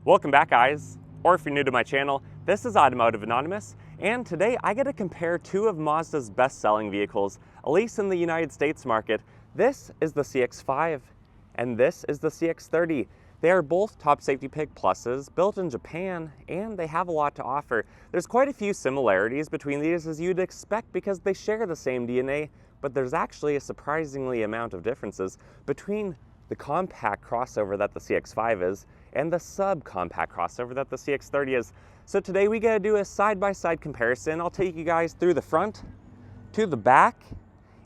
Welcome back, guys, or if you're new to my channel, this is Automotive Anonymous, and today I get to compare two of Mazda's best-selling vehicles, at least in the United States market. This is the CX-5, and this is the CX-30. They are both top safety pick pluses, built in Japan, and they have a lot to offer. There's quite a few similarities between these, as you'd expect, because they share the same DNA, but there's actually a surprisingly amount of differences between the compact crossover that the CX-5 is and the subcompact crossover that the CX-30 is. So today we gotta do a side-by-side comparison. I'll take you guys through the front, to the back,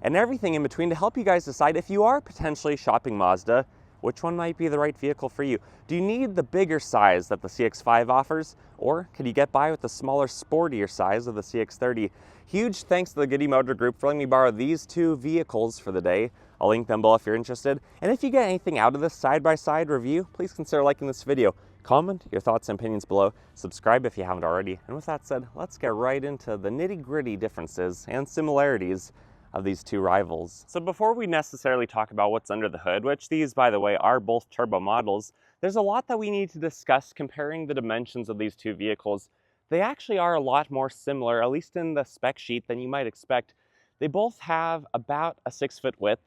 and everything in between to help you guys decide if you are potentially shopping Mazda, which one might be the right vehicle for you. Do you need the bigger size that the CX-5 offers, or could you get by with the smaller, sportier size of the CX-30? Huge thanks to the Goody Motor Group for letting me borrow these two vehicles for the day. I'll link them below if you're interested. And if you get anything out of this side-by-side review, please consider liking this video. Comment your thoughts and opinions below. Subscribe if you haven't already. And with that said, let's get right into the nitty-gritty differences and similarities of these two rivals. So before we necessarily talk about what's under the hood, which these, by the way, are both turbo models, there's a lot that we need to discuss comparing the dimensions of these two vehicles. They actually are a lot more similar, at least in the spec sheet, than you might expect. They both have about a 6-foot width,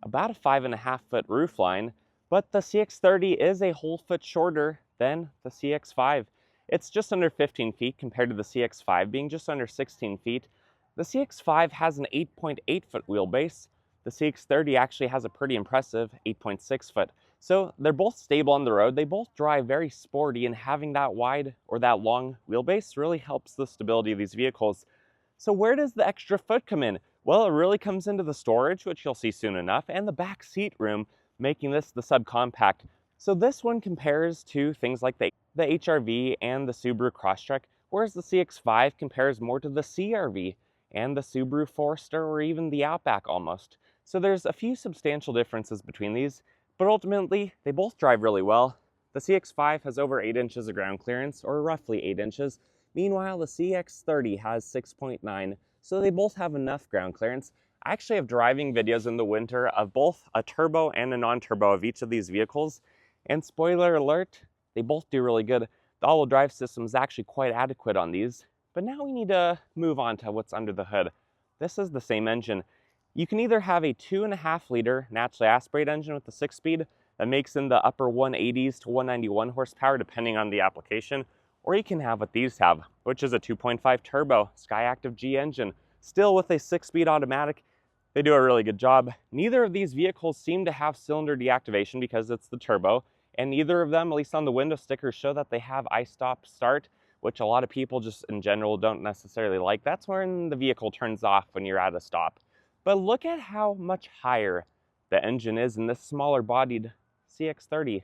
about a 5.5-foot roofline, but the CX-30 is a whole foot shorter than the CX-5. It's just under 15 feet compared to the CX-5 being just under 16 feet. The CX-5 has an 8.8-foot wheelbase. The CX-30 actually has a pretty impressive 8.6 foot. So they're both stable on the road. They both drive very sporty, and having that wide or that long wheelbase really helps the stability of these vehicles. So where does the extra foot come in? Well, it really comes into the storage, which you'll see soon enough, and the back seat room, making this the subcompact. So this one compares to things like the HR-V and the Subaru Crosstrek, whereas the CX-5 compares more to the CR-V and the Subaru Forester, or even the Outback almost. So there's a few substantial differences between these, but ultimately they both drive really well. The CX-5 has over 8 inches of ground clearance, or roughly 8 inches. Meanwhile, the CX-30 has 6.9, so they both have enough ground clearance. I actually have driving videos in the winter of both a turbo and a non-turbo of each of these vehicles, and spoiler alert, they both do really good. The all-wheel drive system is actually quite adequate on these. But now we need to move on to what's under the hood. This is the same engine. You can either have a 2.5-liter naturally aspirated engine with the 6-speed that makes in the upper 180s to 191 horsepower depending on the application, or you can have what these have, which is a 2.5 turbo Skyactiv G engine, still with a 6-speed automatic. They do a really good job. Neither of these vehicles seem to have cylinder deactivation because it's the turbo, and neither of them, at least on the window stickers, show that they have iStop start, which a lot of people just in general don't necessarily like. That's when the vehicle turns off when you're at a stop. But look at how much higher the engine is in this smaller bodied CX-30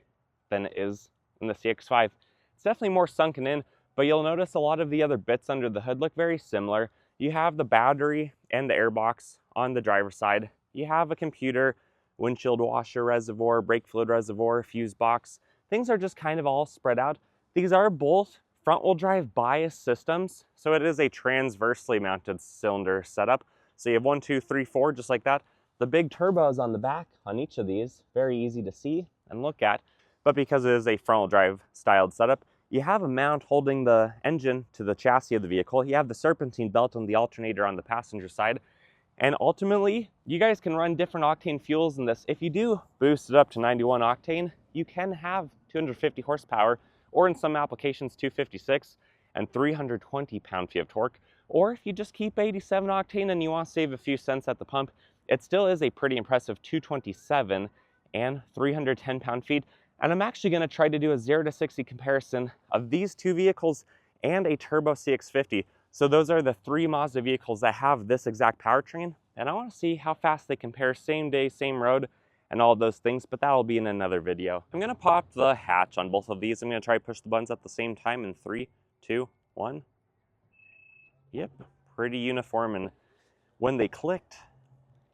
than it is in the CX-5. It's definitely more sunken in, but you'll notice a lot of the other bits under the hood look very similar. You have the battery and the airbox on the driver's side. You have a computer, windshield washer reservoir, brake fluid reservoir, fuse box. Things are just kind of all spread out. These are both front-wheel drive bias systems, so it is a transversely mounted cylinder setup. So you have 1, 2, 3, 4, just like that. The big turbo is on the back on each of these, very easy to see and look at. But because it is a front-wheel drive styled setup, you have a mount holding the engine to the chassis of the vehicle. You have the serpentine belt and the alternator on the passenger side. And ultimately, you guys can run different octane fuels in this. If you do boost it up to 91 octane, you can have 250 horsepower, or in some applications 256 and 320 pound-feet of torque. Or if you just keep 87 octane and you want to save a few cents at the pump, it still is a pretty impressive 227 and 310 pound-feet. And I'm actually going to try to do a 0 to 60 comparison of these two vehicles and a turbo CX-50. So those are the 3 Mazda vehicles that have this exact powertrain, and I want to see how fast they compare, same day, same road, and all of those things, but that'll be in another video. I'm going to pop the hatch on both of these. I'm going to try to push the buttons at the same time in 3, 2, 1. Yep, pretty uniform, and when they clicked,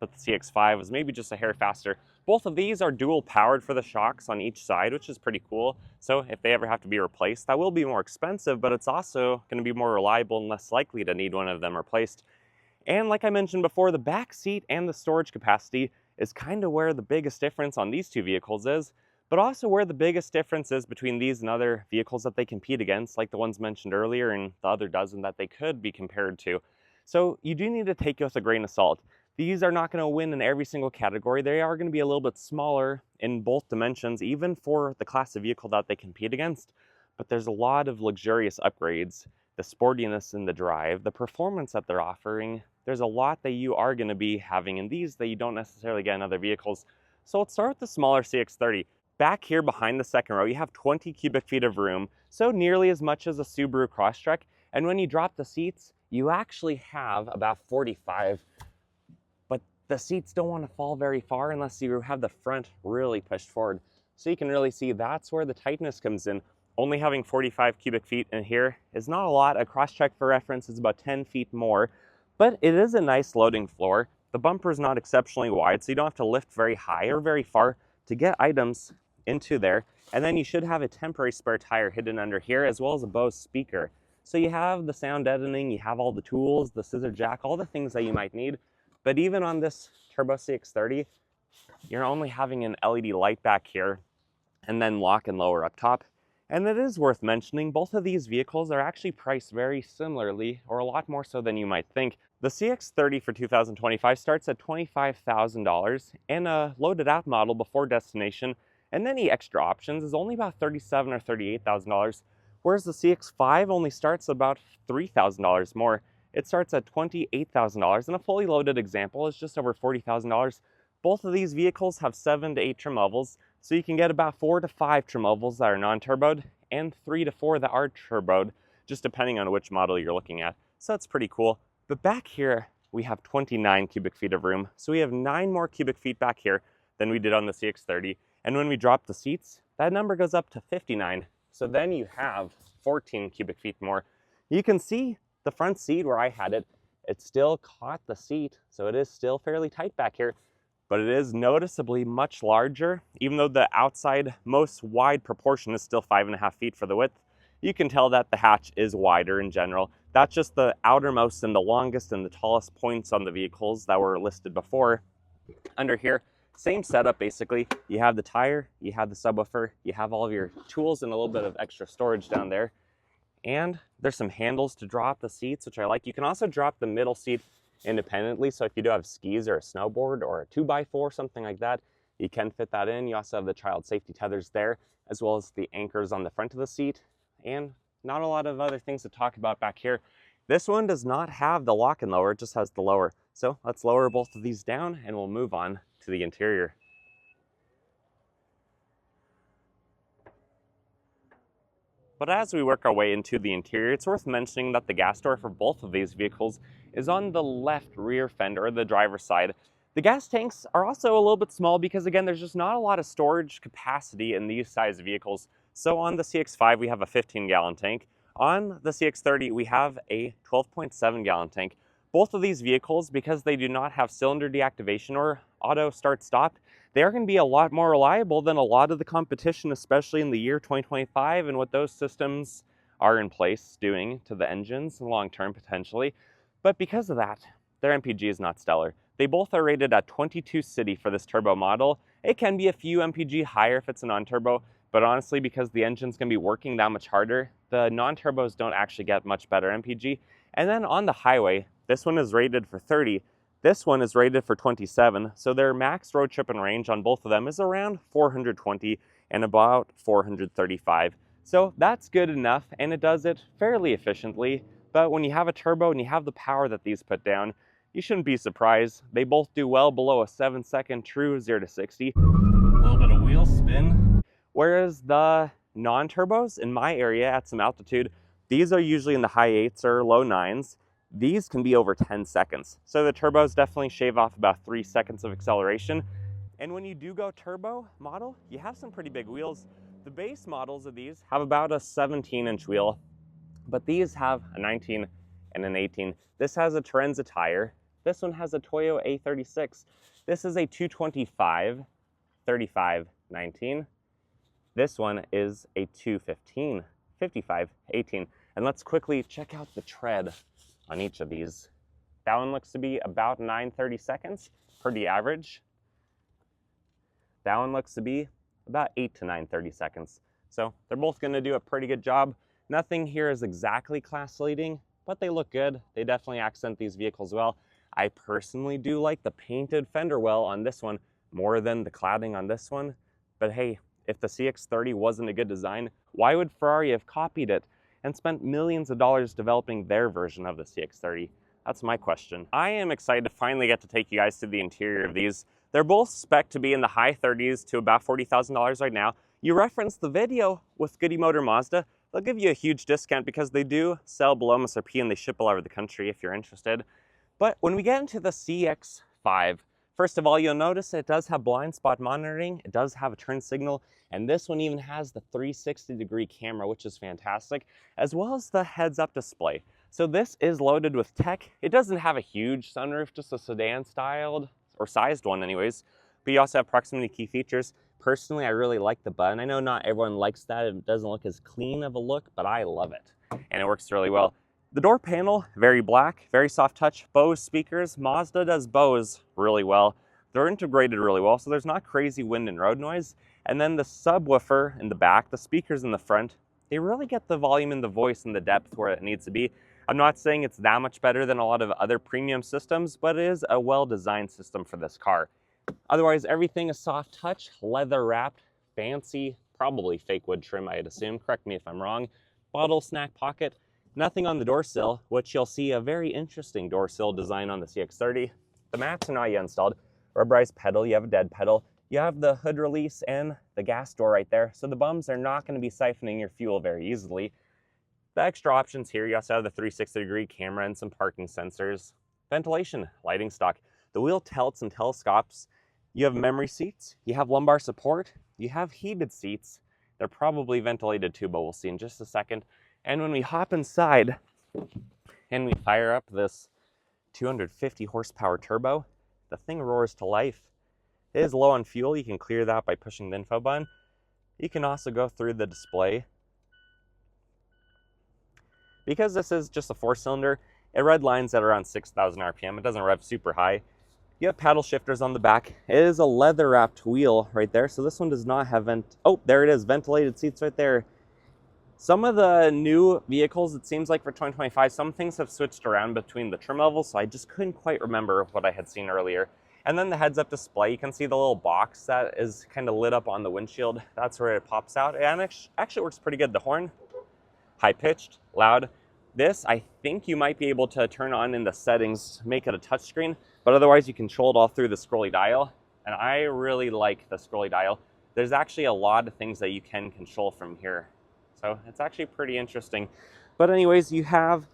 but the CX-5 was maybe just a hair faster. Both of these are dual powered for the shocks on each side, which is pretty cool. So if they ever have to be replaced, that will be more expensive, but it's also going to be more reliable and less likely to need one of them replaced. And like I mentioned before, the back seat and the storage capacity is kind of where the biggest difference on these two vehicles is. but also where the biggest difference is between these and other vehicles that they compete against, like the ones mentioned earlier and the other dozen that they could be compared to. So you do need to take it with a grain of salt. These are not going to win in every single category. They are going to be a little bit smaller in both dimensions, even for the class of vehicle that they compete against. But there's a lot of luxurious upgrades, the sportiness in the drive, the performance that they're offering. There's a lot that you are going to be having in these that you don't necessarily get in other vehicles. So let's start with the smaller CX-30. Back here behind the second row, you have 20 cubic feet of room, so nearly as much as a Subaru Crosstrek. And when you drop the seats, you actually have about 45. But the seats don't want to fall very far unless you have the front really pushed forward. So you can really see that's where the tightness comes in. Only having 45 cubic feet in here is not a lot. A Crosstrek, for reference, is about 10 feet more, but it is a nice loading floor. The bumper is not exceptionally wide, so you don't have to lift very high or very far to get items into there. And then you should have a temporary spare tire hidden under here, as well as a Bose speaker. So you have the sound deadening, you have all the tools, the scissor jack, all the things that you might need. But even on this Turbo CX-30, you're only having an LED light back here and then lock and lower up top. And it is worth mentioning, both of these vehicles are actually priced very similarly, or a lot more so than you might think. The CX-30 for 2025 starts at $25,000, and a loaded out model before destination and any extra options is only about $37,000 or $38,000, whereas the CX-5 only starts about $3,000 more. It starts at $28,000, and a fully loaded example is just over $40,000. Both of these vehicles have 7 to 8 trim levels, so you can get about 4 to 5 trim levels that are non-turboed and 3 to 4 that are turboed, just depending on which model you're looking at. So that's pretty cool. But back here, we have 29 cubic feet of room. So we have 9 more cubic feet back here than we did on the CX-30. And when we drop the seats, that number goes up to 59. So then you have 14 cubic feet more. You can see the front seat where I had it, it still caught the seat. So it is still fairly tight back here, but it is noticeably much larger. Even though the outside most wide proportion is still 5.5 feet for the width, you can tell that the hatch is wider in general. That's just the outermost and the longest and the tallest points on the vehicles that were listed before. Under here, same setup basically. You have the tire, you have the subwoofer, you have all of your tools and a little bit of extra storage down there. And there's some handles to drop the seats, which I like. You can also drop the middle seat independently, so if you do have skis or a snowboard or a 2x4, something like that, you can fit that in. You also have the child safety tethers there, as well as the anchors on the front of the seat, and not a lot of other things to talk about back here. This one does not have the lock and lower, it just has the lower. So let's lower both of these down and we'll move on to the interior. But as we work our way into the interior, it's worth mentioning that the gas door for both of these vehicles is on the left rear fender, or the driver's side. The gas tanks are also a little bit small because, again, there's just not a lot of storage capacity in these size vehicles. So on the CX-5, we have a 15-gallon tank. On the CX-30, we have a 12.7-gallon tank. Both of these vehicles, because they do not have cylinder deactivation or auto start-stop, they are going to be a lot more reliable than a lot of the competition, especially in the year 2025 and what those systems are in place doing to the engines long-term potentially. But because of that, their MPG is not stellar. They both are rated at 22 city for this turbo model. It can be a few MPG higher if it's a non-turbo, but honestly, because the engine's going to be working that much harder, the non-turbos don't actually get much better MPG. And then on the highway, this one is rated for 30. This one is rated for 27, so their max road trip and range on both of them is around 420 and about 435. So that's good enough, and it does it fairly efficiently. But when you have a turbo and you have the power that these put down, you shouldn't be surprised. They both do well below a 7-second true 0 to 60. A little bit of wheel spin. Whereas the non-turbos in my area at some altitude, these are usually in the high 8s or low 9s. These can be over 10 seconds. So the turbos definitely shave off about 3 seconds of acceleration. And when you do go turbo model, you have some pretty big wheels. The base models of these have about a 17-inch wheel, but these have a 19 and an 18. This has a Terenza tire. This one has a Toyo A36. This is a 225, 35, 19. This one is a 215, 55, 18. And let's quickly check out the tread on each of these. That one looks to be about 930 seconds, pretty average. That one looks to be about 8 to 9 30-seconds. So they're both going to do a pretty good job. Nothing here is exactly class leading, but they look good. They definitely accent these vehicles well. I personally do like the painted fender well on this one more than the cladding on this one. But hey, if the CX-30 wasn't a good design, why would Ferrari have copied it and spent millions of dollars developing their version of the CX-30? That's my question. I am excited to finally get to take you guys to the interior of these. They're both spec'd to be in the high 30s to about $40,000 right now. You reference the video with Goody Motor Mazda, they'll give you a huge discount because they do sell below MSRP and they ship all over the country if you're interested. But when we get into the CX-5, first of all, you'll notice it does have blind spot monitoring, it does have a turn signal, and this one even has the 360-degree camera, which is fantastic, as well as the heads-up display. So this is loaded with tech. It doesn't have a huge sunroof, just a sedan-styled, or sized one anyways, but you also have proximity key features. Personally, I really like the button. I know not everyone likes that. It doesn't look as clean of a look, but I love it, and it works really well. The door panel, very black, very soft touch. Bose speakers, Mazda does Bose really well. They're integrated really well, so there's not crazy wind and road noise. And then the subwoofer in the back, the speakers in the front, they really get the volume and the voice and the depth where it needs to be. I'm not saying it's that much better than a lot of other premium systems, but it is a well-designed system for this car. Otherwise, everything is soft touch, leather wrapped, fancy, probably fake wood trim, I'd assume. Correct me if I'm wrong. Bottle snack pocket. Nothing on the door sill, which you'll see a very interesting door sill design on the CX-30. The mats are not yet installed. Rubberized pedal, you have a dead pedal. You have the hood release and the gas door right there, so the bums are not going to be siphoning your fuel very easily. The extra options here, you also have the 360-degree camera and some parking sensors. Ventilation, lighting stock. The wheel tilts and telescopes. You have memory seats, you have lumbar support, you have heated seats. They're probably ventilated too, but we'll see in just a second. And when we hop inside and we fire up this 250 horsepower turbo, the thing roars to life. It is low on fuel. You can clear that by pushing the info button. You can also go through the display. Because this is just a 4-cylinder, it redlines at around 6,000 RPM. It doesn't rev super high. You have paddle shifters on the back. It is a leather wrapped wheel right there. So this one does not have oh, there it is, ventilated seats right there. Some of the new vehicles, it seems like for 2025, some things have switched around between the trim levels, so I just couldn't quite remember what I had seen earlier. And then the heads-up display, you can see the little box that is kind of lit up on the windshield. That's where it pops out, and it actually works pretty good. The horn, high-pitched, loud. This, I think you might be able to turn on in the settings, make it a touchscreen, but otherwise you control it all through the scrolly dial, and I really like the scrolly dial. There's actually a lot of things that you can control from here. So it's actually pretty interesting. But anyways, you have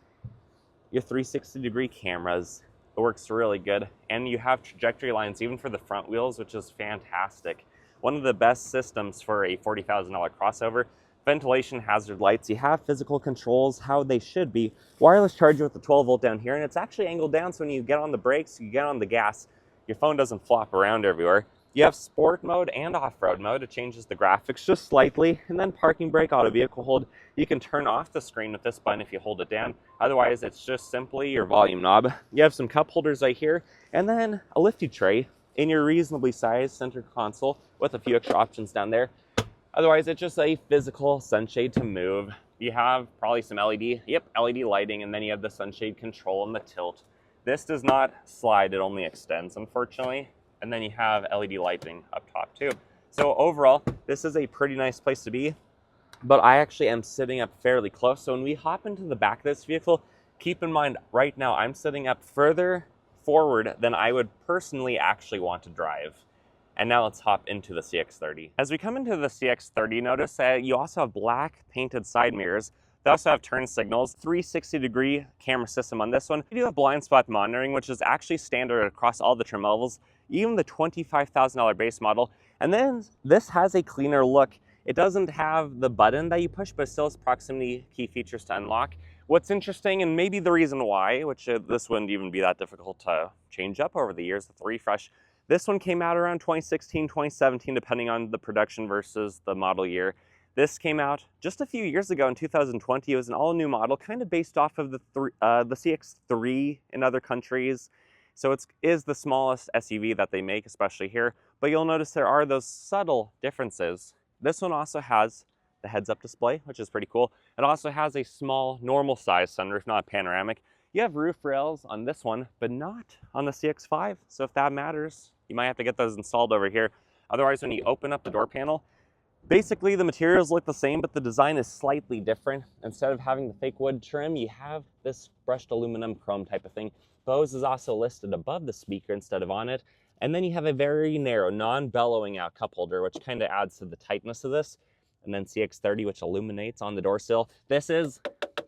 your 360-degree cameras. It works really good. And you have trajectory lines even for the front wheels, which is fantastic. One of the best systems for a $40,000 crossover. Ventilation, hazard lights. You have physical controls, how they should be. Wireless charger with the 12 volt down here. And it's actually angled down, so when you get on the brakes, you get on the gas, your phone doesn't flop around everywhere. You have sport mode and off-road mode. It changes the graphics just slightly. And then parking brake, auto vehicle hold. You can turn off the screen with this button if you hold it down. Otherwise, it's just simply your volume knob. You have some cup holders right here. And then a lifty tray in your reasonably sized center console with a few extra options down there. Otherwise, it's just a physical sunshade to move. You have probably some LED lighting. And then you have the sunshade control and the tilt. This does not slide. It only extends, unfortunately. And then you have LED lighting up top too. So overall, this is a pretty nice place to be, but I actually am sitting up fairly close. So when we hop into the back of this vehicle, keep in mind right now I'm sitting up further forward than I would personally actually want to drive. And now let's hop into the CX-30. As we come into the CX-30, notice that you also have black painted side mirrors. They also have turn signals, 360-degree camera system on this one. You do have blind spot monitoring, which is actually standard across all the trim levels, even the $25,000 base model. And then this has a cleaner look. It doesn't have the button that you push, but still has proximity key features to unlock. What's interesting, and maybe the reason why, which this wouldn't even be that difficult to change up over the years with the refresh, this one came out around 2016, 2017, depending on the production versus the model year. This came out just a few years ago in 2020. It was an all-new model, kind of based off of the CX-3 in other countries. So it is the smallest SUV that they make, especially here, but you'll notice there are those subtle differences. This one also has the heads-up display, which is pretty cool. It also has a small, normal size sunroof, not panoramic. You have roof rails on this one, but not on the CX-5. So if that matters, you might have to get those installed over here. Otherwise, when you open up the door panel, basically the materials look the same, but the design is slightly different. Instead of having the fake wood trim, you have this brushed aluminum chrome type of thing. Bose is also listed above the speaker instead of on it. And then you have a very narrow, non-bellowing out cup holder, which kind of adds to the tightness of this. And then CX-30, which illuminates on the door sill. This is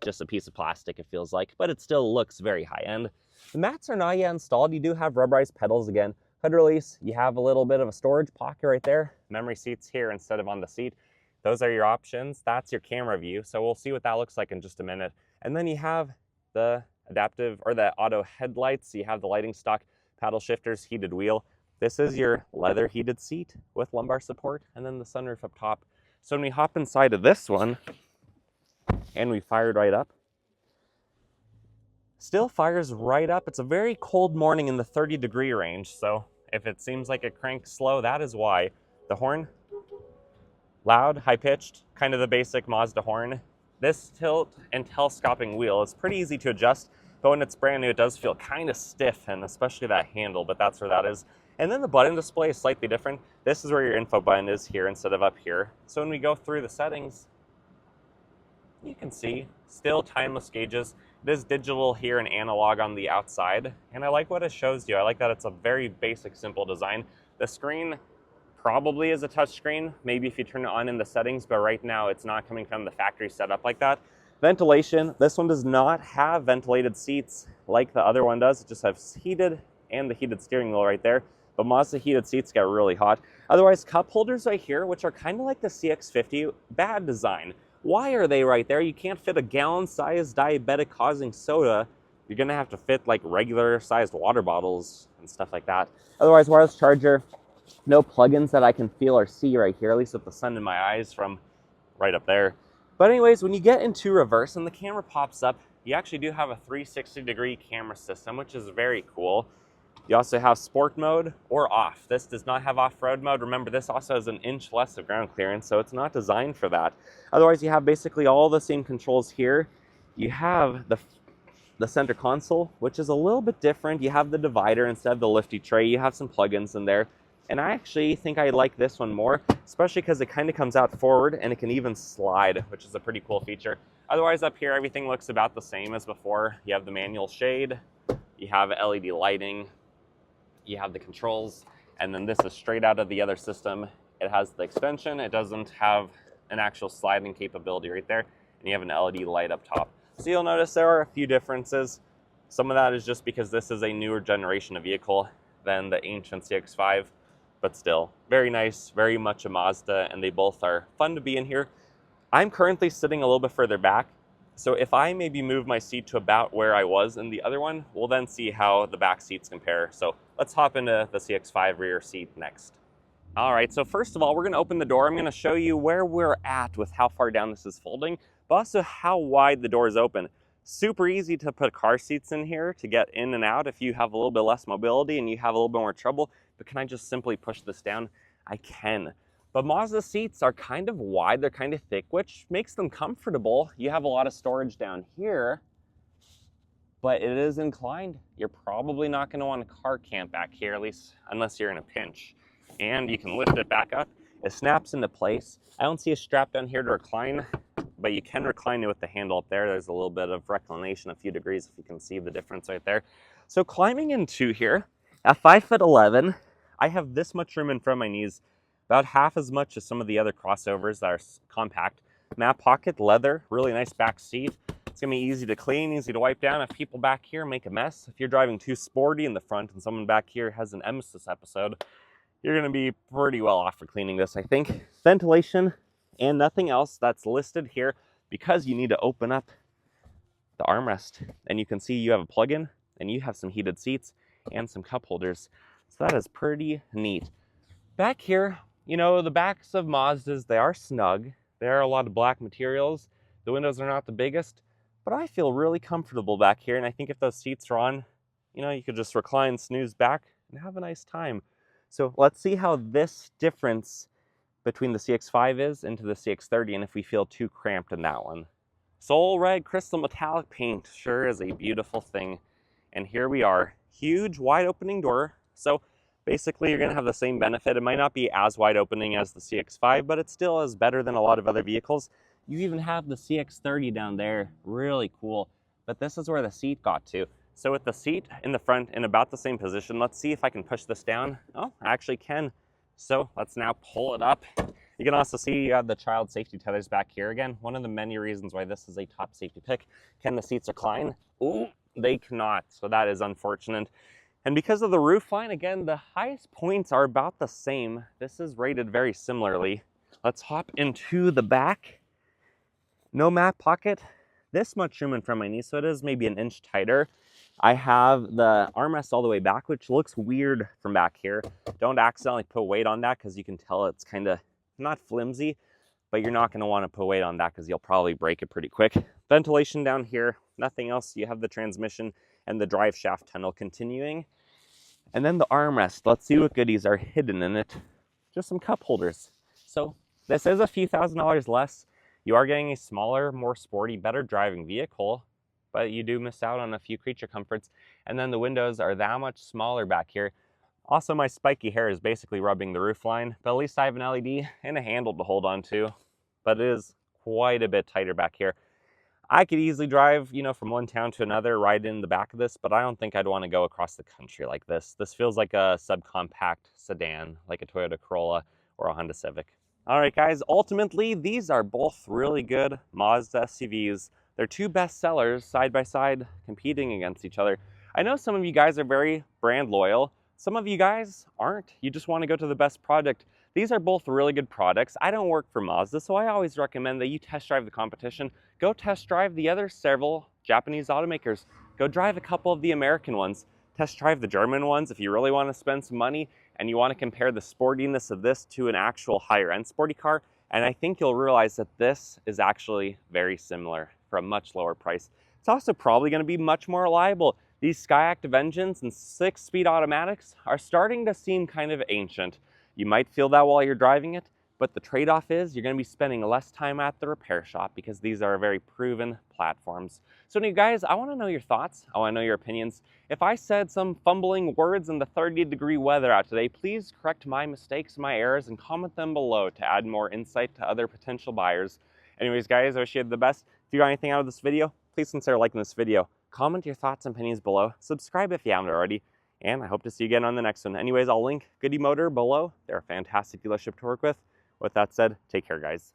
just a piece of plastic, it feels like, but it still looks very high-end. The mats are not yet installed. You do have rubberized pedals again. Hood release, you have a little bit of a storage pocket right there. Memory seats here instead of on the seat. Those are your options. That's your camera view. So we'll see what that looks like in just a minute. And then you have the adaptive or the auto headlights. You have the lighting stock, paddle shifters, heated wheel. This is your leather heated seat with lumbar support, and then the sunroof up top. So when we hop inside of this one and we fire it right up, still fires right up. It's a very cold morning in the 30-degree range, so if it seems like it cranks slow, that is why. The horn, loud, high-pitched, kind of the basic Mazda horn. This tilt and telescoping wheel is pretty easy to adjust, but when it's brand new, it does feel kind of stiff, and especially that handle, but that's where that is. And then the button display is slightly different. This is where your info button is here instead of up here. So when we go through the settings, you can see still timeless gauges. It is digital here and analog on the outside, and I like what it shows you. I like that it's a very basic, simple design. The screen probably is a touch screen, maybe if you turn it on in the settings, but right now it's not coming from the factory setup like that. Ventilation, this one does not have ventilated seats like the other one does. It just has heated and the heated steering wheel right there. But Mazda heated seats get really hot. Otherwise, cup holders right here, which are kind of like the CX-50, bad design. Why are they right there? You can't fit a gallon-sized diabetic-causing soda. You're gonna have to fit like regular-sized water bottles and stuff like that. Otherwise, wireless charger, no plugins that I can feel or see right here, at least with the sun in my eyes from right up there. But anyways, when you get into reverse and the camera pops up, you actually do have a 360-degree camera system, which is very cool. You also have sport mode or off. This does not have off-road mode. Remember, this also has an inch less of ground clearance, so it's not designed for that. Otherwise, you have basically all the same controls here. You have the center console, which is a little bit different. You have the divider instead of the lifty tray. You have some plugins in there. And I actually think I like this one more, especially because it kind of comes out forward and it can even slide, which is a pretty cool feature. Otherwise, up here, everything looks about the same as before. You have the manual shade, you have LED lighting, you have the controls, and then this is straight out of the other system. It has the extension. It doesn't have an actual sliding capability right there, and you have an LED light up top. So you'll notice there are a few differences. Some of that is just because this is a newer generation of vehicle than the ancient CX-5, but still very nice, very much a Mazda, and they both are fun to be in here. I'm currently sitting a little bit further back, so if I maybe move my seat to about where I was in the other one, we'll then see how the back seats compare. So let's hop into the CX-5 rear seat next. All right, so first of all, we're gonna open the door. I'm gonna show you where we're at with how far down this is folding, but also how wide the door is open. Super easy to put car seats in here to get in and out if you have a little bit less mobility and you have a little bit more trouble, but can I just simply push this down? I can. But Mazda seats are kind of wide, they're kind of thick, which makes them comfortable. You have a lot of storage down here, but it is inclined. You're probably not gonna want to car camp back here, at least unless you're in a pinch. And you can lift it back up. It snaps into place. I don't see a strap down here to recline, but you can recline it with the handle up there. There's a little bit of reclination, a few degrees, if you can see the difference right there. So climbing into here, at 5'11", I have this much room in front of my knees, about half as much as some of the other crossovers that are compact. Map pocket, leather, really nice back seat. It's gonna be easy to clean, easy to wipe down if people back here make a mess. If you're driving too sporty in the front and someone back here has an emesis episode, you're gonna be pretty well off for cleaning this, I think. Ventilation and nothing else that's listed here because you need to open up the armrest. And you can see you have a plug-in and you have some heated seats and some cup holders. So that is pretty neat. Back here, you know, the backs of Mazdas, they are snug. There are a lot of black materials. The windows are not the biggest, but I feel really comfortable back here. And I think if those seats are on You know, you could just recline, snooze back, and have a nice time. So let's see how this difference between the CX-5 is into the CX-30 and if we feel too cramped in that one. Soul red crystal metallic paint sure is a beautiful thing. And here we are, huge wide opening door. So basically you're gonna have the same benefit. It might not be as wide opening as the CX-5, but it still is better than a lot of other vehicles. You even have the CX-30 down there, really cool. But this is where the seat got to. So with the seat in the front in about the same position, let's see if I can push this down. Oh, I actually can. So let's now pull it up. You can also see you have the child safety tethers back here again. One of the many reasons why this is a top safety pick. Can the seats recline? Ooh, they cannot, so that is unfortunate. And because of the roof line, again, the highest points are about the same. This is rated very similarly. Let's hop into the back. No mat pocket. This much room in front of my knee, so it is maybe an inch tighter. I have the armrest all the way back, which looks weird from back here. Don't accidentally put weight on that because you can tell it's kind of not flimsy, but you're not going to want to put weight on that because you'll probably break it pretty quick. Ventilation down here, nothing else. You have the transmission and the drive shaft tunnel continuing. And then the armrest, let's see what goodies are hidden in it. Just some cup holders. So this is a few $1,000s less. You are getting a smaller, more sporty, better driving vehicle, but you do miss out on a few creature comforts. And then the windows are that much smaller back here. Also, my spiky hair is basically rubbing the roof line, but at least I have an LED and a handle to hold on to. But it is quite a bit tighter back here. I could easily drive, you know, from one town to another right in the back of this, but I don't think I'd want to go across the country like this. This feels like a subcompact sedan, like a Toyota Corolla or a Honda Civic. All right, guys, ultimately, these are both really good Mazda SUVs. They're two best sellers side by side, competing against each other. I know some of you guys are very brand loyal. Some of you guys aren't. You just want to go to the best product. These are both really good products. I don't work for Mazda, so I always recommend that you test drive the competition. Go test drive the other several Japanese automakers. Go drive a couple of the American ones. Test drive the German ones if you really want to spend some money and you want to compare the sportiness of this to an actual higher end sporty car. And I think you'll realize that this is actually very similar for a much lower price. It's also probably going to be much more reliable. These Skyactiv engines and 6-speed automatics are starting to seem kind of ancient. You might feel that while you're driving it, but the trade-off is you're going to be spending less time at the repair shop because these are very proven platforms. So you guys, I want to know your thoughts. I want to know your opinions. If I said some fumbling words in the 30-degree weather out today, please correct my mistakes, my errors, and comment them below to add more insight to other potential buyers. Anyways, guys, I wish you had the best. If you got anything out of this video, please consider liking this video. Comment your thoughts and opinions below. Subscribe if you haven't already. And I hope to see you again on the next one. Anyways, I'll link Goody Motor below. They're a fantastic dealership to work with. With that said, take care, guys.